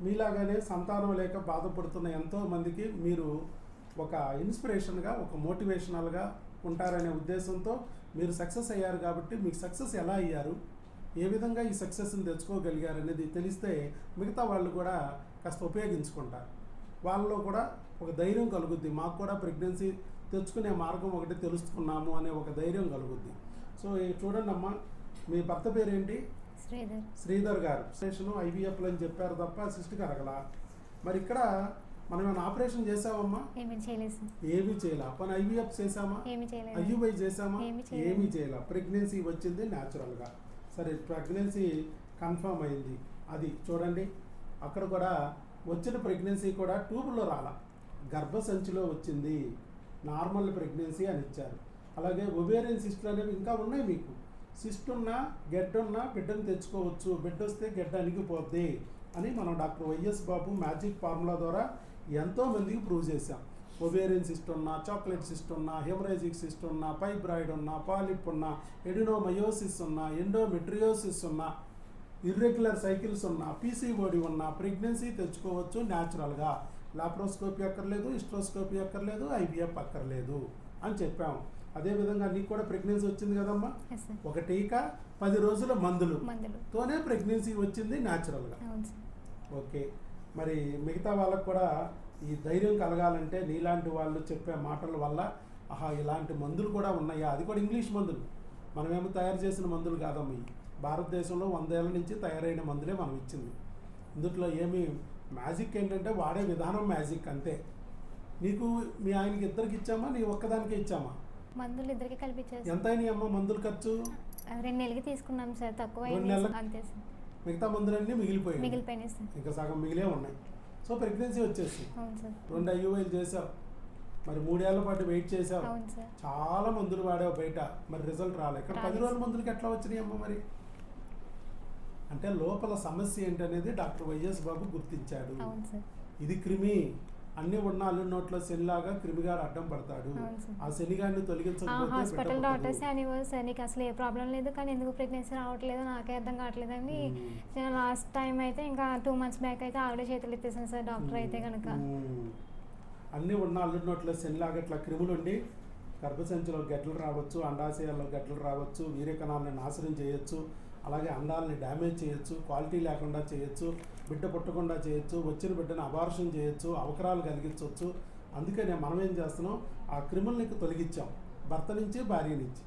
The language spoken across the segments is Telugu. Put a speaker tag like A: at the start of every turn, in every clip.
A: మీలాగానే సంతానం లేక బాధపడుతున్న ఎంతో మందికి మీరు ఒక ఇన్స్పిరేషన్గా, ఒక మోటివేషనల్గా ఉంటారనే ఉద్దేశంతో మీరు సక్సెస్ అయ్యారు. కాబట్టి మీకు సక్సెస్ ఎలా అయ్యారు, ఏ విధంగా ఈ సక్సెస్ని తెచ్చుకోగలిగారు అనేది తెలిస్తే మిగతా వాళ్ళు కూడా కాస్త ఉపయోగించుకుంటారు. వాళ్ళలో కూడా ఒక ధైర్యం కలుగుద్ది. మాకు కూడా ప్రెగ్నెన్సీ తెచ్చుకునే మార్గం ఒకటి తెలుసుకున్నాము అనే ఒక ధైర్యం కలుగుద్ది. సో చూడండి అమ్మా, మీ భర్త పేరేంటి? శ్రీధర్ గారు. ఆపరేషన్ ఐవీఎఫ్లు అని చెప్పారు తప్ప సిస్ట్ కరగలా. మరి ఇక్కడ మనం ఏమైనా ఆపరేషన్ చేసామమ్మా?
B: ఏమీ
A: చేయాల. పని ఐవీఎఫ్ చేసామా? ఐయుఐ చేసామా? ఏమీ చేయాల. ప్రెగ్నెన్సీ వచ్చింది న్యాచురల్గా. సరే, ప్రెగ్నెన్సీ కన్ఫర్మ్ అయింది. అది చూడండి, అక్కడ కూడా వచ్చిన ప్రెగ్నెన్సీ కూడా ట్యూబ్లో రాలా, గర్భసంచిలో వచ్చింది. నార్మల్ ప్రెగ్నెన్సీ అని ఇచ్చారు. అలాగే ఒవేరియన్ సిస్టులు అనేవి ఇంకా ఉన్నాయి. మీకు సిస్ట్ ఉన్నా గెడ్డ ఉన్నా బిడ్డను తెచ్చుకోవచ్చు. బిడ్డ వస్తే గెడ్డ అణిగిపోద్ది అని మనం డాక్టర్ వైఎస్ బాబు మ్యాజిక్ ఫార్ములా ద్వారా ఎంతోమందికి ప్రూవ్ చేశాం. ఒవేరియన్ సిస్ట్ ఉన్నా, చాక్లెట్ సిస్ట్ ఉన్నా, హెమరేజిక్ సిస్ట్ ఉన్నా, ఫైబ్రాయిడ్ ఉన్నా, పాలిప్ ఉన్నా, ఎడినోమయోసిస్ ఉన్నా, ఎండోమెట్రియోసిస్ ఉన్నా, ఇర్రెగ్యులర్ సైకిల్స్ ఉన్నా, పీసీఓడి ఉన్నా ప్రెగ్నెన్సీ తెచ్చుకోవచ్చు న్యాచురల్గా. లాప్రోస్కోపీ అక్కర్లేదు, హిస్ట్రోస్కోపీ అక్కర్లేదు, ఐవీఎఫ్ అక్కర్లేదు అని చెప్పాము. అదేవిధంగా నీకు కూడా ప్రెగ్నెన్సీ వచ్చింది కదమ్మా. ఒక టీకా 10 రోజుల మందులతోనే ప్రెగ్నెన్సీ వచ్చింది న్యాచురల్గా. ఓకే, మరి మిగతా వాళ్ళకు కూడా ఈ ధైర్యం కలగాలంటే నీలాంటి వాళ్ళు చెప్పే మాటల వల్ల ఆహా ఇలాంటి మందులు కూడా ఉన్నాయా, అది కూడా ఇంగ్లీష్ మందులు, మనమేమో తయారు చేసిన మందులు కాదమ్మా. ఈ భారతదేశంలో 100 ఏళ్ల నుంచి తయారైన మందులే మనం ఇచ్చింది. ఇందులో ఏమి మ్యాజిక్ ఏంటంటే వాడే విధానం మ్యాజిక్ అంతే. నీకు మీ ఆయనకి ఇద్దరికి ఇచ్చామా, నీ ఒక్కదానికే ఇచ్చామా?
B: మందులు ఇద్దరికి కలిపి
A: ఎంత అయినాయి అమ్మ మందులు ఖర్చు?
B: 2 నెలలకి తీసుకున్నాం సార్, తక్కువ.
A: 2 నెలలు అంతే సార్. మిగతా మందులన్నీ మిగిలిపోయాయి సార్, ఇంకా సగం మిగిలే ఉన్నాయి. సో ప్రెగ్నెన్సీ వచ్చేసి 2 ఐయుఐలు చేసావు, మరి 3 ఏళ్ల పాటు వెయిట్ చేసావు, చాలా మందులు వాడావు బయట, మరి రిజల్ట్ రాలేదు. ఇక్కడ 10 రోజుల మందులకి ఎట్లా వచ్చినాయి అమ్మ? మరి అంటే లోపల సమస్య ఏంటనేది డాక్టర్ వైఎస్ బాబు గుర్తించాడు. ఇది క్రిమి, అన్ని ఉన్న అల్లు నోట్లో శనిలాగా క్రిమిగాడు అడ్డం పడతాడు. ఆ శనిగాడిని తొలగించకపోతే
B: హాస్పిటల్ డాక్టర్స్ అనేవారు నీకు అసలు ఏ ప్రాబ్లం లేదు, కానీ ఎందుకు ప్రెగ్నెన్సీ రావట్లేదు నాకే అర్థం కావట్లేదు అని. లాస్ట్ టైం అయితే ఇంకా 2 months బ్యాక్ అయితే ఆవిడ చేతులు ఎత్తేసాను సార్ డాక్టర్ అయితే కనుక.
A: అన్ని ఉన్న అల్లు నోట్లో శనిలాగా ఇట్లా క్రిములు ఉండి గర్భసంచిలో గడ్డలు రావచ్చు, అండాశయాల్లో గడ్డలు రావచ్చు, వీర్యకణాలను నాశనం చేయొచ్చు, అలాగే అండాలని డ్యామేజ్ చేయొచ్చు, క్వాలిటీ లేకుండా చేయొచ్చు, బిడ్డ పుట్టకుండా చేయొచ్చు, వచ్చిన బిడ్డను అబార్షన్ చేయొచ్చు, అవకరాలు కలిగించవచ్చు. అందుకనే మనం ఏం చేస్తున్నాం, ఆ క్రిముల్ని తొలగించాం, భర్త నుంచి భార్య నుంచి.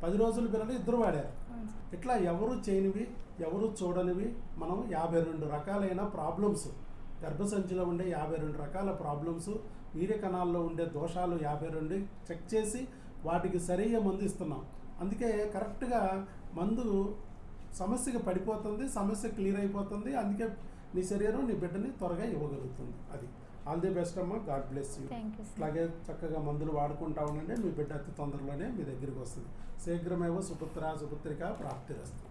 A: 10 రోజుల పిల్లలు ఇద్దరు వాడారు. ఇట్లా ఎవరు చేయనివి, ఎవరు చూడనివి మనం 52 రకాలైన ప్రాబ్లమ్స్, గర్భసంచిలో ఉండే 52 రకాల ప్రాబ్లమ్స్, వీర్యకణాల్లో ఉండే దోషాలు 52 చెక్ చేసి వాటికి సరైన మందు ఇస్తున్నాం. అందుకే కరెక్ట్గా మందు సమస్యకి పడిపోతుంది, సమస్య క్లియర్ అయిపోతుంది. అందుకే నీ శరీరం నీ బిడ్డని త్వరగా ఇవ్వగలుగుతుంది. అది ఆల్ ది బెస్ట్ అమ్మా, గాడ్ బ్లెస్ యూ. అలాగే చక్కగా మందులు వాడుకుంటా ఉండండి, మీ బిడ్డ అతి తొందరలోనే మీ దగ్గరికి వస్తుంది. శీఘ్రమేవో సుపుత్ర సుపుత్రిక ప్రాప్తిరస్తు.